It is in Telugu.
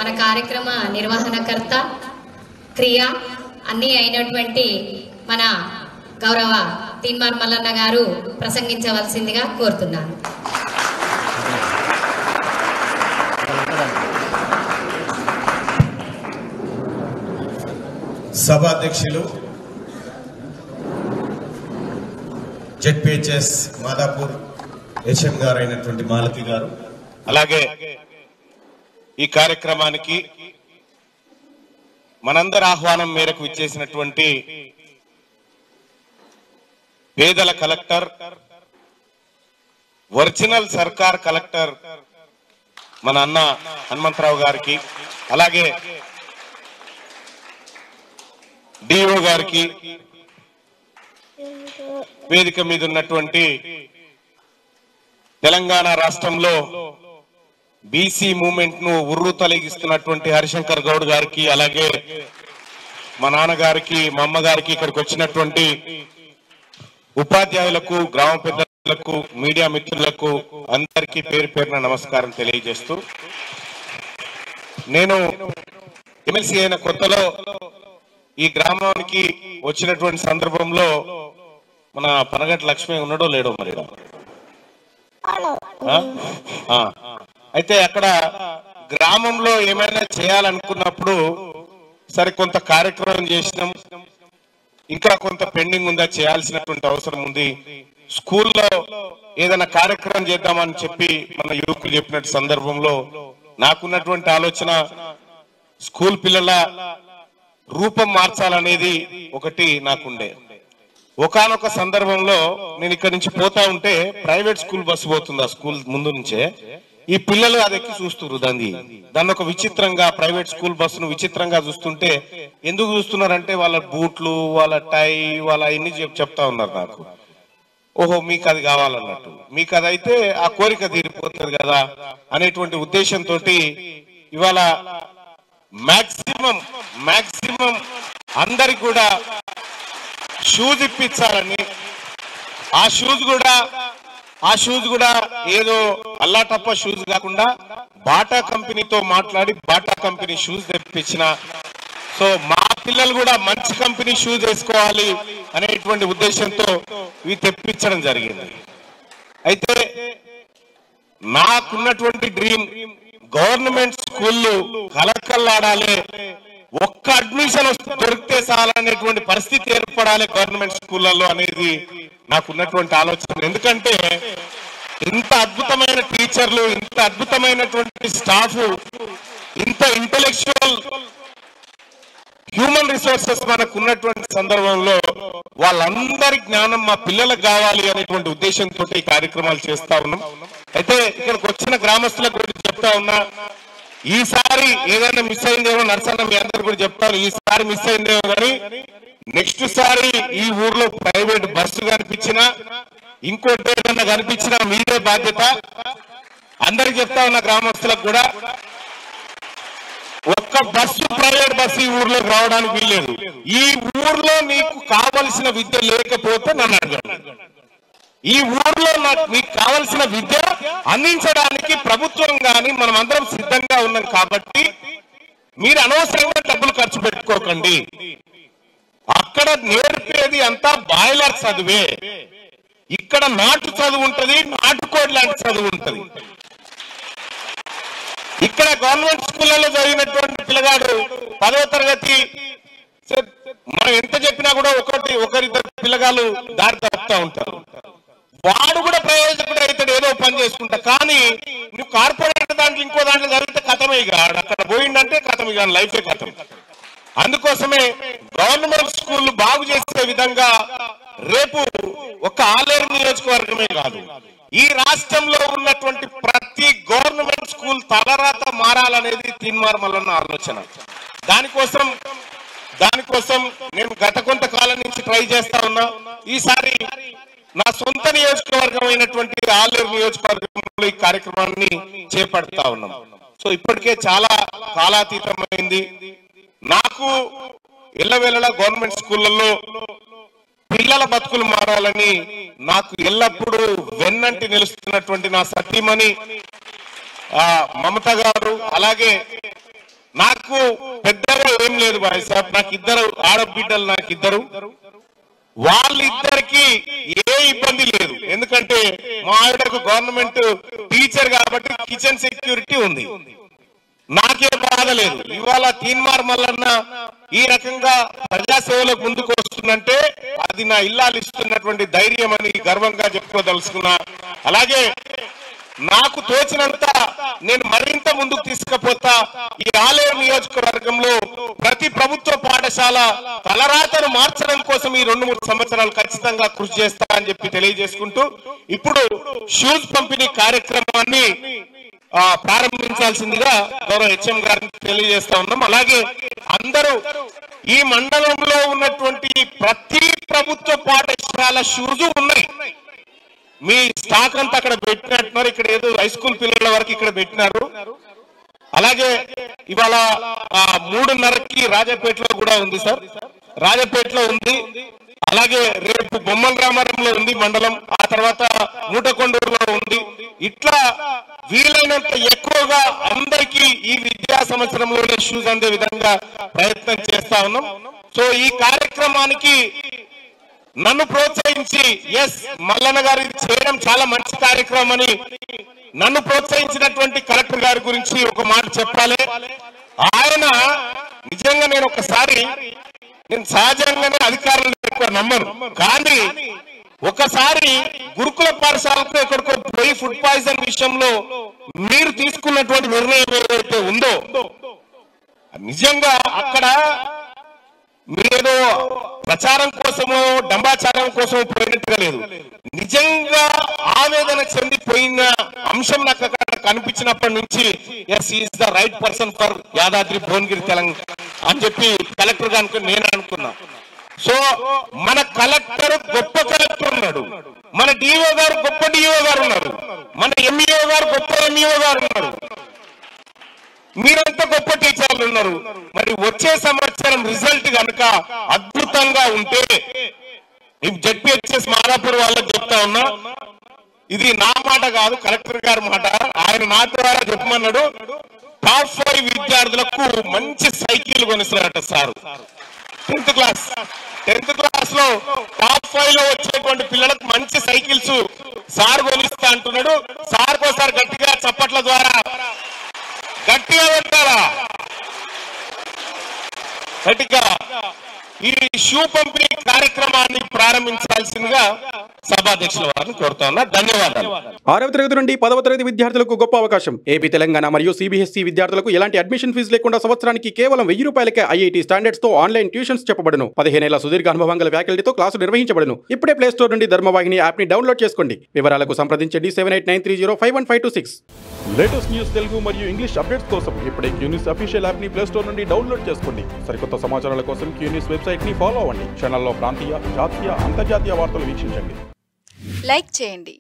మన కార్యక్రమ నిర్వహణకర్త క్రియ అన్నీ అయినటువంటి మన గౌరవ తీన్మార్ మల్లన్న గారు ప్రసంగించవలసిందిగా కోరుతున్నాను. సభాధ్యక్షులు జెడ్పీహెచ్ఎస్ మాదాపూర్ హెచ్ఎం గారు అయినటువంటి మాలతి గారు, అలాగే ఈ కార్యక్రమానికి మనందరి ఆహ్వానం మేరకు విచ్చేసినటువంటి పేదల కలెక్టర్, ఒరిజినల్ సర్కార్ కలెక్టర్ మన అన్న హనుమంతరావు గారికి, అలాగే డిఓ గారికి, వేదిక మీద ఉన్నటువంటి తెలంగాణ రాష్ట్రంలో బీసీ మూవ్మెంట్ ను ఉర్రు తొలగిస్తున్నటువంటి హరిశంకర్ గౌడ్ గారికి, అలాగే మా నాన్నగారికి, మా అమ్మగారికి, ఇక్కడికి వచ్చినటువంటి ఉపాధ్యాయులకు, గ్రామ పెద్దలకు, మీడియా మిత్రులకు అందరికీ పేరు పేరున నమస్కారం తెలియజేస్తూ, నేను ఎమ్మెల్సీ అయిన కొత్తలో ఈ గ్రామానికి వచ్చినటువంటి సందర్భంలో మన పనగంటి లక్ష్మి ఉన్నాడో లేడో మరి, అయితే అక్కడ గ్రామంలో ఏమైనా చేయాలనుకున్నప్పుడు సరే కొంత కార్యక్రమం చేసినాం, ఇంకా కొంత పెండింగ్ ఉందా, చేయాల్సినటువంటి అవసరం ఉంది, స్కూల్లో ఏదైనా కార్యక్రమం చేద్దామని చెప్పి మన యువకులు చెప్పినట్టు సందర్భంలో నాకున్నటువంటి ఆలోచన స్కూల్ పిల్లల రూపం మార్చాలనేది ఒకటి నాకుండే. ఒకానొక సందర్భంలో నేను ఇక్కడి నుంచి పోతా ఉంటే ప్రైవేట్ స్కూల్ బస్సు పోతుంది, ఆ స్కూల్ ముందు నుంచే. ఈ పిల్లలు అది ఎక్కి చూస్తున్నారు, దాన్ని ఒక విచిత్రంగా, ప్రైవేట్ స్కూల్ బస్సును విచిత్రంగా చూస్తుంటే, ఎందుకు చూస్తున్నారంటే వాళ్ళ బూట్లు, వాళ్ళ టై, వాళ్ళ అన్ని చెప్తా ఉన్నారు నాకు. ఓహో మీకు అది కావాలన్నట్టు, మీకు అది అయితే ఆ కోరిక తీరిపోతుంది కదా అనేటువంటి ఉద్దేశంతో ఇవాళ మాక్సిమం అందరికి కూడా షూస్ ఇప్పించాలని, ఆ షూస్ కూడా ఏదో అల్లాటప్ప షూస్ కాకుండా బాటా కంపెనీతో మాట్లాడి బాటా కంపెనీ షూస్ తెప్పించిన. సో మా పిల్లలు కూడా మంచి కంపెనీ షూస్ వేసుకోవాలి అనేటువంటి ఉద్దేశంతో ఇవి తెప్పించడం జరిగింది. అయితే నాకున్నటువంటి డ్రీమ్ గవర్నమెంట్ స్కూళ్ళు కలకల్లాడాలి, ఒక్క అడ్మిషన్ దొరికితే చాలనేటువంటి పరిస్థితి ఏర్పడాలి గవర్నమెంట్ స్కూళ్ళలో అనేది నాకున్నటువంటి ఆలోచన. ఎందుకంటే ఇంత అద్భుతమైన టీచర్లు, ఇంత అద్భుతమైనటువంటి స్టాఫ్, ఇంత ఇంటెలెక్చువల్ హ్యూమన్ రిసోర్సెస్ మనకు ఉన్నటువంటి సందర్భంలో వాళ్ళందరి జ్ఞానం మా పిల్లలకు కావాలి అనేటువంటి ఉద్దేశంతో ఈ కార్యక్రమాలు చేస్తా ఉన్నాం. అయితే ఇక్కడికి వచ్చిన గ్రామస్తులకు గురించి చెప్తా ఉన్నా, ఈసారి ఏదైనా మిస్ అయిందేమో, నర్సన్న మీ అందరు కూడా చెప్తాను, ఈసారి మిస్ అయిందేమో కానీ నెక్స్ట్ సారి ఈ ఊర్లో ప్రైవేట్ బస్సు కనిపించినా, ఇంకోటి ఏదన్నా కనిపించినా మీదే బాధ్యత. అందరికి చెప్తా ఉన్న గ్రామస్తులకు కూడా, ఒక్క బస్సు, ప్రైవేట్ బస్సు ఈ ఊర్లోకి రావడానికి వీల్లేదు. ఈ ఊర్లో నీకు కావలసిన విద్య లేకపోతే నన్ను అడగండి. ఈ ఊర్లో మీకు కావలసిన విద్య అందించడానికి ప్రభుత్వం కానీ మనం అందరం సిద్ధంగా ఉన్నాం. కాబట్టి మీరు అనవసరంగా డబ్బులు ఖర్చు పెట్టుకోకండి. అక్కడ నేర్పేది అంతా బాయిలర్ చదువే, ఇక్కడ నాటు చదువు ఉంటది, నాటుకోడి లాంటి చదువు ఉంటది. ఇక్కడ గవర్నమెంట్ స్కూళ్ళలో చదివినటువంటి పిల్లగాడు 10వ తరగతి మనం ఎంత చెప్పినా కూడా ఒకరిద్దరు పిల్లగాళ్ళు దారి తప్పుతా ఉంటారు. వాడు కూడా ప్రయోజకుడు అవుతాడు, ఏదో పని చేసుకుంటా. కానీ నువ్వు కార్పొరేట్ దాంట్లో ఇంకో దాంట్లో జరిగితే కథమే, ఇక అక్కడ పోయిందంటే కథం, ఇక లైఫే కథం. అందుకోసమే గవర్నమెంట్ స్కూల్ బాగు చేసే విధంగా రేపు ఒక ఆలేరు నియోజకవర్గమే కాదు, ఈ రాష్ట్రంలో ఉన్నటువంటి ప్రతి గవర్నమెంట్ స్కూల్ తలరాత మారాలనేది తీన్మార్ మల్లన్న ఆలోచన. దానికోసం నేను గత కొంతకాలం నుంచి ట్రై చేస్తా ఉన్నా. ఈసారి నా సొంత నియోజకవర్గం అయినటువంటి ఆలేరు నియోజకవర్గంలో ఈ కార్యక్రమాన్ని చేపడతా ఉన్నాం. సో ఇప్పటికే చాలా కాలాతీతమైంది. నాకు ఎల్లవేళలా గవర్నమెంట్ స్కూళ్ళల్లో పిల్లల బతుకులు మారాలని నాకు ఎల్లప్పుడూ వెన్నంటి నిలుస్తున్నటువంటి నా సతీమణి మమత గారు, అలాగే నాకు పెద్దగా ఏం లేదు బాయ్ సాబ్, నాకు ఇద్దరు ఆడబిడ్డలు, నాకు ఇద్దరు. వాళ్ళిద్దరికి ఏ ఇబ్బంది లేదు, ఎందుకంటే మా ఆవిడకు గవర్నమెంట్ టీచర్ కాబట్టి కిచెన్ సెక్యూరిటీ ఉంది, నాకే బాధ లేదు. ఇవాళ తీన్మార్ మల్లన్న ఈ రకంగా ప్రజాసేవలకు ముందుకు వస్తుందంటే అది నా ఇల్లాలు ఇస్తున్నటువంటి ధైర్యం అని గర్వంగా చెప్పుకోదలుచుకున్నా. అలాగే నాకు తోచినంత నేను మరింత ముందుకు తీసుకుపోతా. ఈ ఆలయ నియోజకవర్గంలో ప్రతి ప్రభుత్వ పాఠశాల తలరాతను మార్చడం కోసం ఈ 2-3 సంవత్సరాలు ఖచ్చితంగా కృషి చేస్తా అని చెప్పి తెలియజేసుకుంటూ ఇప్పుడు షూస్ పంపిణీ కార్యక్రమాన్ని ప్రారంభించాల్సిందిగా గౌరవ హెచ్ఎం గారిని తెలియజేస్తా ఉన్నాం. అలాగే అందరూ ఈ మండలంలో ఉన్నటువంటి ప్రతి ప్రభుత్వ పాఠశాల షూస్ ఉన్నాయి, మీ స్టాక్ అంతా అక్కడ పెట్టినట్టున్నారు. ఇక్కడ ఏదో హై స్కూల్ పిల్లల వరకు ఇక్కడ పెట్టినారు. అలాగే ఇవాళ 3:30కి రాజపేటలో కూడా ఉంది సార్, రాజపేటలో ఉంది. అలాగే రేపు బొమ్మల రామారంలో ఉంది మండలం, ఆ తర్వాత మూటకొండూరులో ఉంది. ఇట్లా వీలైనంత ఎక్కువగా అందరికీ ఈ విద్యా సంవత్సరంలోనే షూస్ అందే విధంగా ప్రయత్నం చేస్తా ఉన్నాం. సో ఈ కార్యక్రమానికి నన్ను ప్రోత్సహించి మల్లన్న గారు ఇది చేయడం చాలా మంచి కార్యక్రమం అని నన్ను ప్రోత్సహించినటువంటి కలెక్టర్ గారి గురించి ఒక మాట చెప్పాలి. ఆయన నిజంగా నేను సహజంగానే అధికారులు ఎక్కువ నమ్మను, కానీ ఒకసారి గురుకుల పాఠశాలకు ఎక్కడికో పోయి ఫుడ్ పాయిజన్ విషయంలో మీరు తీసుకున్నటువంటి నిర్ణయం ఏదైతే ఉందో నిజంగా అక్కడ మీరేదో ప్రచారం కోసమో డంబాచారం కోసమో పోయినట్టుగా లేదు, నిజంగా ఆవేదన చెందిపోయిన అంశం నాకు అక్కడ కనిపించినప్పటి నుంచి is the right person for Yadadri Bhuvanagiri Telangana అని చెప్పి కలెక్టర్ గారికి నేను అనుకున్నా. సో మన కలెక్టర్ గొప్ప కలెక్టర్ ఉన్నాడు, మన డిఓ గారు గొప్ప డిఓ గారు ఉన్నారు, మన ఎంఈఓ గారు గొప్ప ఎంఈఓ గారు ఉన్నారు, మీరంతా గొప్ప టీచర్లు ఉన్నారు. మరి వచ్చే సంవత్సరం రిజల్ట్ కనుక అద్భుతంగా ఉంటే జెడ్పీహెచ్ఎస్ మాదాపూర్ వాళ్ళకి చెప్తా ఉన్నా, ఇది నా మాట కాదు కలెక్టర్ గారి మాట, ఆయన నా ద్వారా చెప్పమన్నాడు. టాప్ 5 విద్యార్థులకు మంచి సైకిల్ కొనిస్తారట సార్. 10th క్లాస్ లో టాప్ 5 లో వచ్చేటువంటి పిల్లలకు మంచి సైకిల్స్ సార్ కొనిస్తా అంటున్నాడు. సార్ కోసారి గట్టిగా చప్పట్ల ద్వారా గట్టిగా పెట్టారా, గట్టిగా ఈ షూ పంపిణీ కార్యక్రమాన్ని ప్రారంభించాల్సిందిగా సభాధ్యక్షుల వారిని కోరుతా ఉన్నా. ధన్యవాదాలు. 6వ తరగతి నుండి 10వ తరగతి విద్యార్థులకు గొప్ప అవకాశం. ఏపీ, తెలంగాణ మరియు సిబిఎస్ఈ విద్యార్థులకు ఎలాంటి అడ్మిషన్ ఫీజు లేకుండా సంవత్సరానికి కేవలం 1000 రూపాయలకే ఐఐటీ స్టాండర్డ్స్ తో ఆన్లైన్ ట్యూషన్స్ చెప్పబడును. 15 ఏళ్ల సుదీర్ఘ అనుభవం గల ఫ్యాకల్టీతో క్లాసు నిర్వహించబడును. ఇప్పుడే ప్లే స్టోర్ నుండి ధర్మవాహిని యాప్ ని డౌన్లోడ్ చేసుకోండి. వివరాలకు సంప్రదించండి 7893051526. లేటెస్ట్ న్యూస్ తెలుగు మరియు ఇంగ్లీష్ అప్డేట్స్ కోసం ఇప్పుడే క్యూన్యూస్ అఫీషియల్ యాప్ ని ప్లే స్టోర్ నుండి డౌన్లోడ్ చేసుకోండి. సరికొత్త సమాచారాల కోసం క్యూన్యూస్ వెబ్సైట్ ని ఫాలో అవ్వండి. ఛానల్లో ప్రాంతీయ, జాతీయ, అంతర్జాతీయ వార్తలు వీక్షించండి. లైక్ చేయండి.